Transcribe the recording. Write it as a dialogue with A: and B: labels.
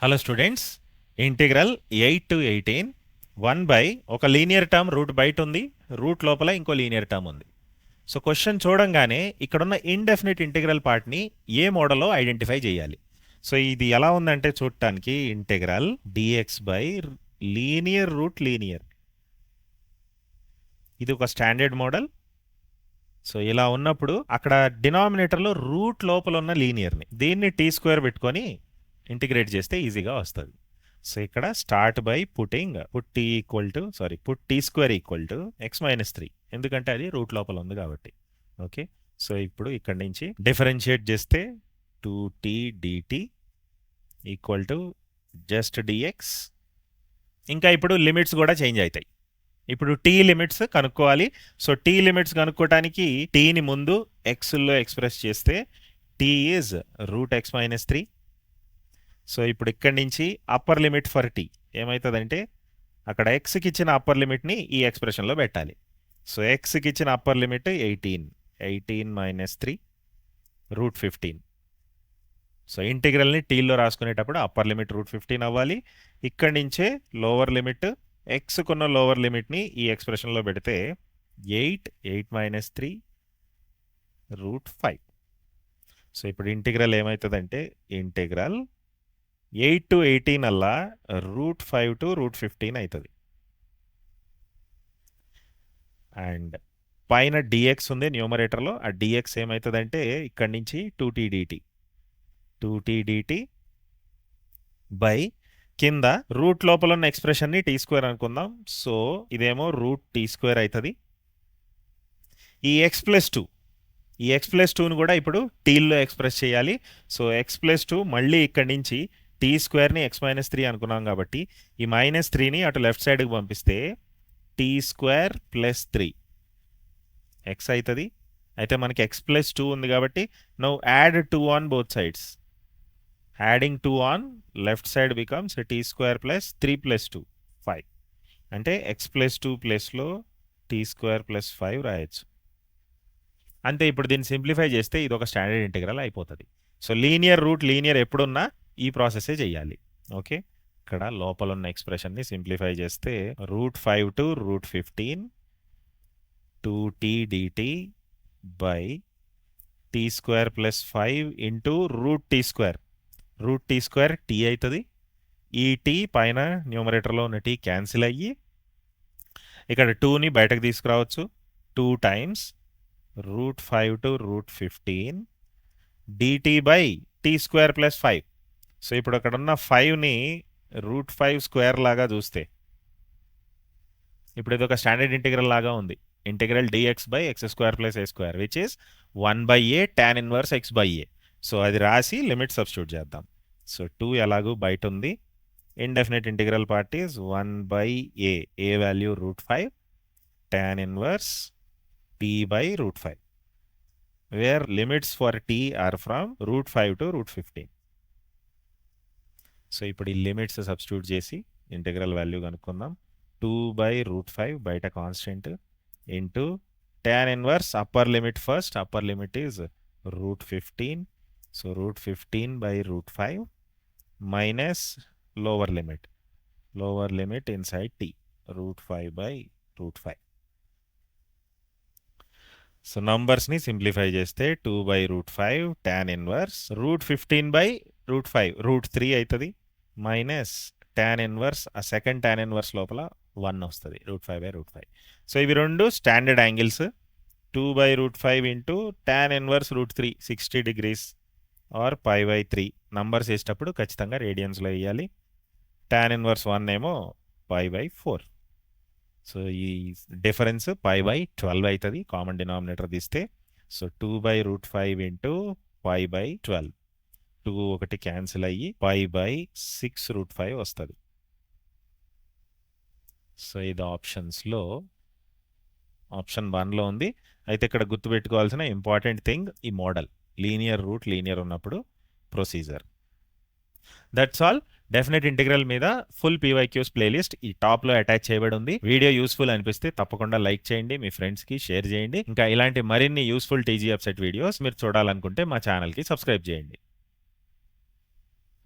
A: Hello students, integral 8 to 18 1 by ఒక linear term route బయట ఉంది, రూట్ లోపల ఇంకో లీనియర్ టర్మ్ ఉంది. సో క్వశ్చన్ చూడంగానే ఇక్కడున్న ఇండెఫినిట్ ఇంటిగ్రల్ పార్ట్ని ఏ మోడల్లో ఐడెంటిఫై చేయాలి. సో ఇది ఎలా ఉందంటే చూడటానికి integral dx by linear root linear, ఇది ఒక స్టాండర్డ్ మోడల్. సో ఇలా ఉన్నప్పుడు అక్కడ డినామినేటర్లో రూట్ లోపల ఉన్న లీనియర్ని దీన్ని టీ స్క్వేర్ పెట్టుకొని ఇంటిగ్రేట్ చేస్తే ఈజీగా వస్తుంది. సో ఇక్కడ start by put t square equal to x minus 3, ఎందుకంటే అది రూట్ లోపల ఉంది కాబట్టి. ఓకే, సో ఇప్పుడు ఇక్కడ నుంచి డిఫరెన్షియేట్ చేస్తే 2t dt equal to just dx. ఇంకా ఇప్పుడు లిమిట్స్ కూడా చేంజ్ అవుతాయి. ఇప్పుడు టీ లిమిట్స్ కనుక్కోవాలి. సో టీ లిమిట్స్ కనుక్కోవటానికి టీని ముందు ఎక్స్లో ఎక్స్ప్రెస్ చేస్తే t is root x minus 3. So ఇప్పుడు ఇక్కడి నుంచి అప్పర్ లిమిట్ ఫర్ టీ ఏమవుతుందంటే అక్కడ ఎక్స్కి ఇచ్చిన అప్పర్ లిమిట్ని ఈ ఎక్స్ప్రెషన్లో పెట్టాలి. సో ఎక్స్కి ఇచ్చిన upper limit 18 minus 3 root 15. So ఇంటిగ్రల్ని టీలో రాసుకునేటప్పుడు అప్పర్ లిమిట్ రూట్ 15 అవ్వాలి. ఇక్కడి నుంచే లోవర్ లిమిట్ ఎక్స్కున్న లోవర్ లిమిట్ని ఈ ఎక్స్ప్రెషన్లో పెడితే 8 మైనస్ 3 రూట్ 5. సో ఇప్పుడు ఇంటిగ్రల్ ఏమవుతుందంటే ఇంటిగ్రల్ 8 to 18 అలా రూట్ 5 to రూట్ 15 అవుతుంది. అండ్ పైన డిఎక్స్ ఉంది న్యూమరేటర్లో, ఆ డిఎక్స్ ఏమవుతుందంటే ఇక్కడి నుంచి 2t dt బై కింద రూట్ లోపల ఉన్న ఎక్స్ప్రెషన్ని టీ స్క్వేర్ అనుకుందాం. సో ఇదేమో రూట్ టీ స్క్వేర్ అవుతుంది. ఈ ఎక్స్ ప్లస్ 2ను కూడా ఇప్పుడు టీల్లో ఎక్స్ప్రెస్ చేయాలి. సో ఎక్స్ ప్లస్ 2 మళ్ళీ ఇక్కడి నుంచి టీ స్క్వేర్ని ఎక్స్ మైనస్ 3 అనుకున్నాం కాబట్టి ఈ మైనస్ 3ని అటు లెఫ్ట్ సైడ్కి పంపిస్తే టీ స్క్వేర్ ప్లస్ 3 ఎక్స్ అవుతుంది. అయితే మనకి ఎక్స్ ప్లస్ 2 ఉంది కాబట్టి now add 2 on both sides. Adding 2 on left side becomes t square plus 3 plus 2 5. అంటే ఎక్స్ ప్లస్ 2 ప్లస్లో టీ స్క్వేర్ ప్లస్ 5 రాయొచ్చు. అంతే. ఇప్పుడు దీన్ని సింప్లిఫై చేస్తే ఇది ఒక స్టాండర్డ్ ఇంటిగ్రల్ అయిపోతుంది. సో లీనియర్ రూట్ లీనియర్ ఎప్పుడున్నా ఈ ప్రాసెసే చేయాలి. ఓకే, ఇక్కడ లోపల ఉన్న ఎక్స్ప్రెషన్ని సింప్లిఫై చేస్తే root 5 to root 15 2t dt by t square plus 5 into root t square t అవుతుంది. ఈ టీ పైన న్యూమరేటర్లో ఉన్న టీ క్యాన్సిల్ అయ్యి ఇక్కడ 2ని బయటకు తీసుకురావచ్చు. 2 times root 5 to root 15 dt by t square plus 5. So ఇప్పుడు అక్కడ ఉన్న 5ని రూట్ 5 స్క్వేర్ లాగా చూస్తే ఇప్పుడు ఇది ఒక స్టాండర్డ్ ఇంటిగ్రల్ లాగా ఉంది. Integral dx by x square plus a square which is 1/a tan inverse x by a. So అది రాసి లిమిట్ సబ్స్టిట్యూట్ చేద్దాం. సో 2 ఎలాగూ బయట ఉంది. Indefinite integral part is 1/a, a value root 5 tan inverse t by root 5 where limits for t are from root 5 to root 15. So ఇప్పుడు ఈ limits substitute చేసి integral value కనుక్కుందాం. 2 బై రూట్ 5 బయట constant into tan inverse upper limit first, upper limit is root 15. So root 15 by root 5 minus lower limit inside t root 5 by root 5. So నంబర్స్ని simplify చేస్తే 2 by root 5 tan inverse root 15 by root 5 root 3 అవుతుంది minus tan inverse ఆ second tan inverse లోపల 1 వస్తుంది route 5 by root 5. So ఇవి రెండు standard angles. 2 by root 5 into tan inverse root 3 60 degrees or pi by 3. Numbers వేసేటప్పుడు ఖచ్చితంగా రేడియన్స్లో వేయాలి. ట్యాన్ ఇన్వర్స్ 1 ఏమో పై బై 4. సో ఈ డిఫరెన్స్ పై బై 12 అవుతుంది కామన్ డినామినేటర్ తీస్తే. So 2 by root 5 into pi by 12, 2 ఒకటి క్యాన్సిల్ అయ్యి పై బై 6 రూట్ 5 వస్తుంది. సో ఇది ఆప్షన్స్లో ఆప్షన్ 1లో ఉంది. అయితే ఇక్కడ గుర్తుపెట్టుకోవాల్సిన ఇంపార్టెంట్ థింగ్ ఈ మోడల్ లీనియర్ రూట్ లీనియర్ ఉన్నప్పుడు procedure. That's all. Definite integral మీద ఫుల్ పీవైక్యూస్ ప్లేలిస్ట్ ఈ టాప్లో అటాచ్ చేయబడి ఉంది. వీడియో యూస్ఫుల్ అనిపిస్తే తప్పకుండా లైక్ చేయండి, మీ ఫ్రెండ్స్కి షేర్ చేయండి. ఇంకా ఇలాంటి మరిన్ని యూస్ఫుల్ టీజీ వెబ్సైట్ వీడియోస్ మీరు చూడాలనుకుంటే మా ఛానల్కి సబ్స్క్రైబ్ చేయండి.